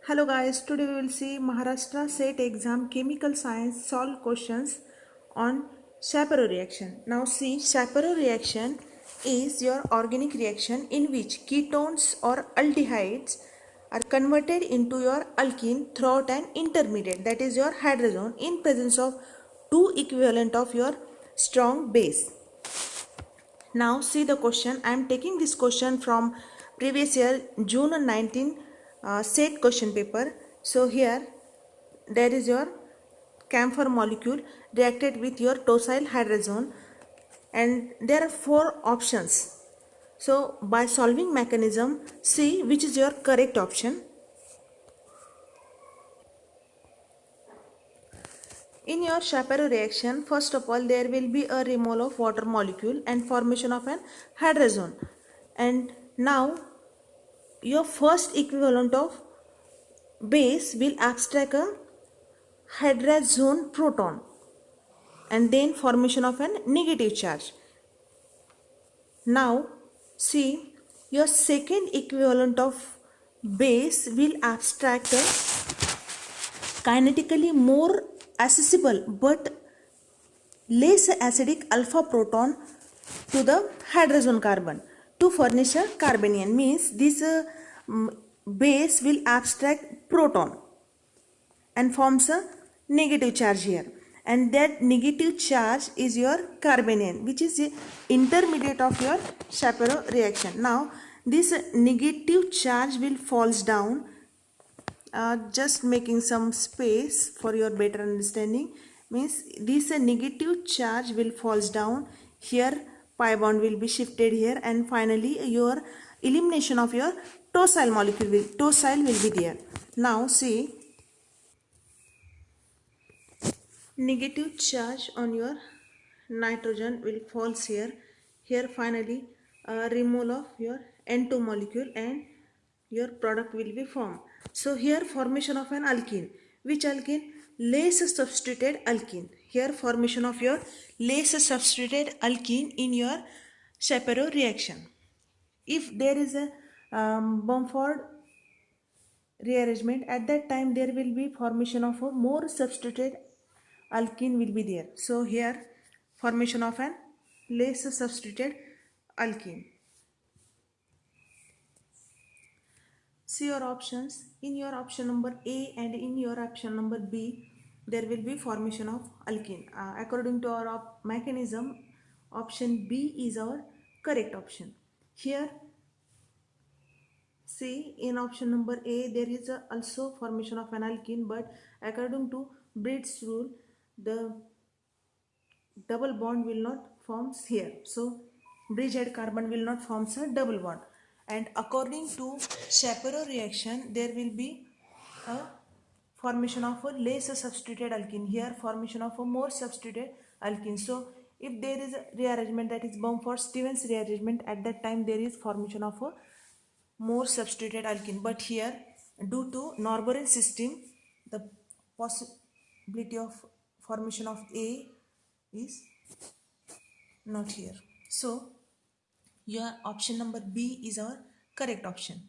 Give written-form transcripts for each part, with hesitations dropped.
Hello guys, today we will see Maharashtra SET exam chemical science solve questions on Shapiro reaction. Now see, Shapiro reaction is your organic reaction in which ketones or aldehydes are converted into your alkene throughout an intermediate, that is your hydrazone, in presence of two equivalent of your strong base. Now see the question. I am taking this question from previous year June 19 SET question paper. So here there is your camphor molecule reacted with your tosyl hydrazone and there are four options. So by solving mechanism, see which is your correct option. In your Shapiro reaction, first of all, there will be a removal of water molecule and formation of an hydrazone. And now your first equivalent of base will abstract a hydrazone proton and then formation of a negative charge. Now see, your second equivalent of base will abstract a kinetically more accessible but less acidic alpha proton to the hydrazone carbon to furnish a carbanion. Means this base will abstract proton and forms a negative charge here, and that negative charge is your carbanion, which is the intermediate of your Shapiro reaction. Now this negative charge will falls down, just making some space for your better understanding. Means this negative charge will falls down here, pi bond will be shifted here, and finally your elimination of your tosyl molecule will be there. Now see, negative charge on your nitrogen will falls here. Here finally removal of your N2 molecule and your product will be formed. So here formation of an alkene. Which alkene? Less substituted alkene. Here formation of your less substituted alkene in your Shapiro reaction. If there is a Bumford rearrangement, at that time there will be formation of a more substituted alkene will be there. So here formation of an less substituted alkene. See your options. In your option number A and in your option number B, there will be formation of alkene. According to our mechanism, option B is our correct option. Here, see, in option number A, there is also formation of an alkene, but according to Bridges rule, the double bond will not forms here. So bridgehead carbon will not forms a double bond. And according to Shapiro reaction, there will be a formation of a less substituted alkene. Here formation of a more substituted alkene. So if there is a rearrangement, that is Bumford-Stevens rearrangement, at that time there is formation of a more substituted alkene. But here due to Norbornene system, the possibility of formation of A is not here. So your option number B is our correct option.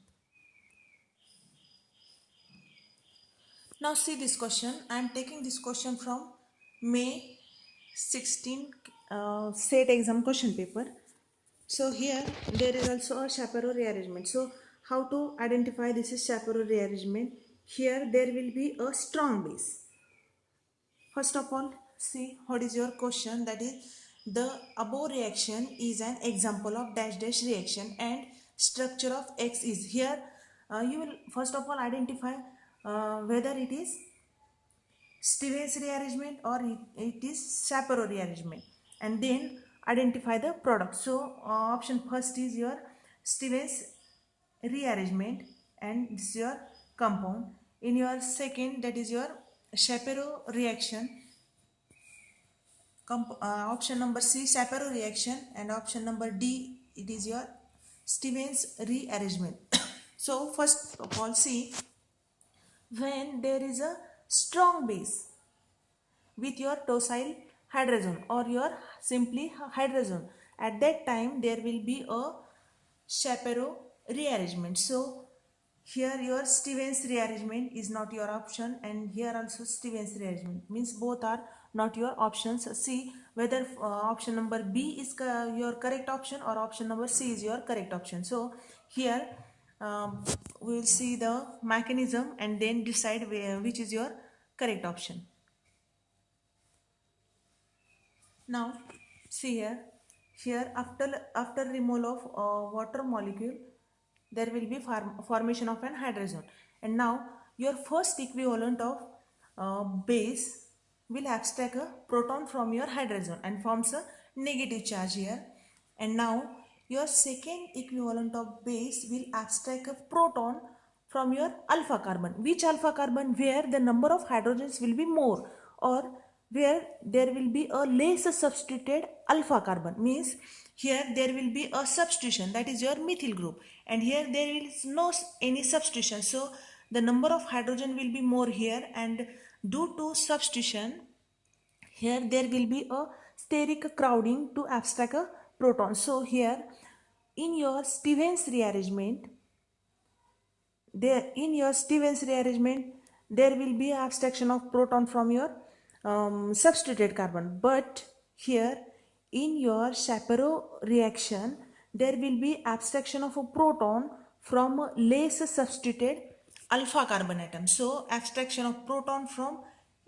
Now see this question. I am taking this question from May 16 SET exam question paper. So here there is also a Shapiro rearrangement. So how to identify this is Shapiro rearrangement? Here there will be a strong base. First of all, see what is your question, that is the above reaction is an example of dash dash reaction and structure of X is here. You will first of all identify whether it is Stevens rearrangement or it is Shapiro rearrangement, and then identify the product. So option first is your Stevens rearrangement and this is your compound. In your second, that is your Shapiro reaction, option number C Shapiro reaction, and option number D it is your Stevens rearrangement. So first of all, see, when there is a strong base with your tosyl hydrazone or your simply hydrazone, at that time there will be a Shapiro rearrangement. So Here your Stevens rearrangement is not your option, and here also Stevens rearrangement means both are not your options. See whether option number B is your correct option or option number C is your correct option. So here we will see the mechanism and then decide which is your correct option. Now see here after removal of water molecule, there will be formation of an hydrogen, and now your first equivalent of base will abstract a proton from your hydrogen and forms a negative charge here, and now your second equivalent of base will abstract a proton from your alpha carbon. Which alpha carbon? Where the number of hydrogens will be more, or where there will be a less substituted alpha carbon, means here there will be a substitution, that is your methyl group, and here there is no any substitution, so the number of hydrogen will be more here, and due to substitution here there will be a steric crowding to abstract a proton. So here in your Stevens rearrangement, there will be abstraction of proton from your substituted carbon, but here in your Shapiro reaction there will be abstraction of a proton from a less substituted alpha carbon atom. So abstraction of proton from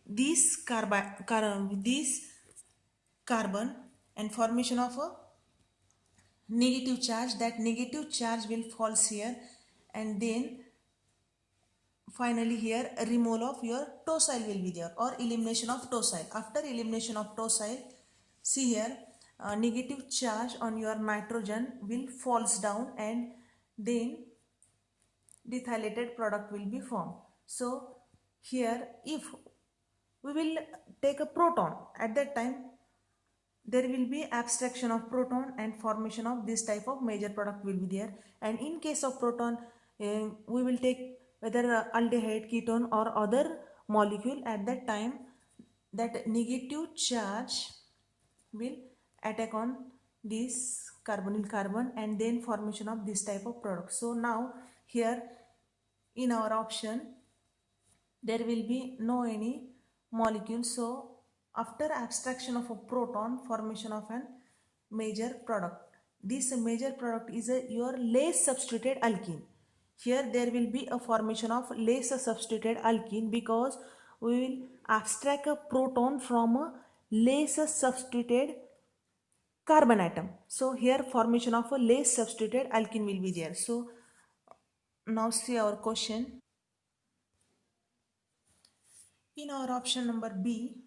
this carbon and formation of a negative charge. That negative charge will falls here, and then finally here a removal of your tosyl will be there, or elimination of tosyl. After elimination of tosyl, see here negative charge on your nitrogen will falls down, and then dethylated product will be formed. So here if we will take a proton, at that time there will be abstraction of proton and formation of this type of major product will be there, and in case of proton we will take whether aldehyde, ketone or other molecule. At that time that negative charge will attack on this carbonyl carbon, and then formation of this type of product. So now here in our option there will be no any molecule, so after abstraction of a proton, formation of an major product. This major product is your less substituted alkene. Here there will be a formation of less substituted alkene because we will abstract a proton from a less substituted carbon atom. So here formation of a less substituted alkene will be there. So now see our question. In our option number B,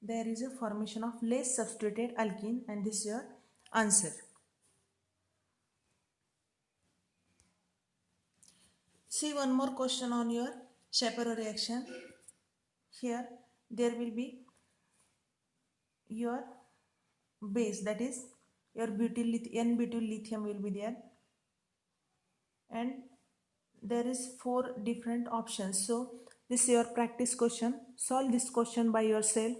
there is a formation of less substituted alkene, and this is your answer. See one more question on your Shapiro reaction. Here there will be your base, that is your N-butyl lithium will be there, and there is 4 different options. So this is your practice question. Solve this question by yourself,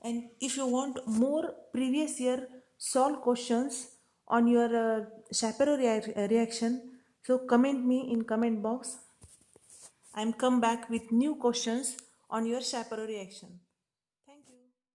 and if you want more previous year solved questions on your Shapiro reaction, so comment me in comment box. I am come back with new questions on your Shapiro reaction.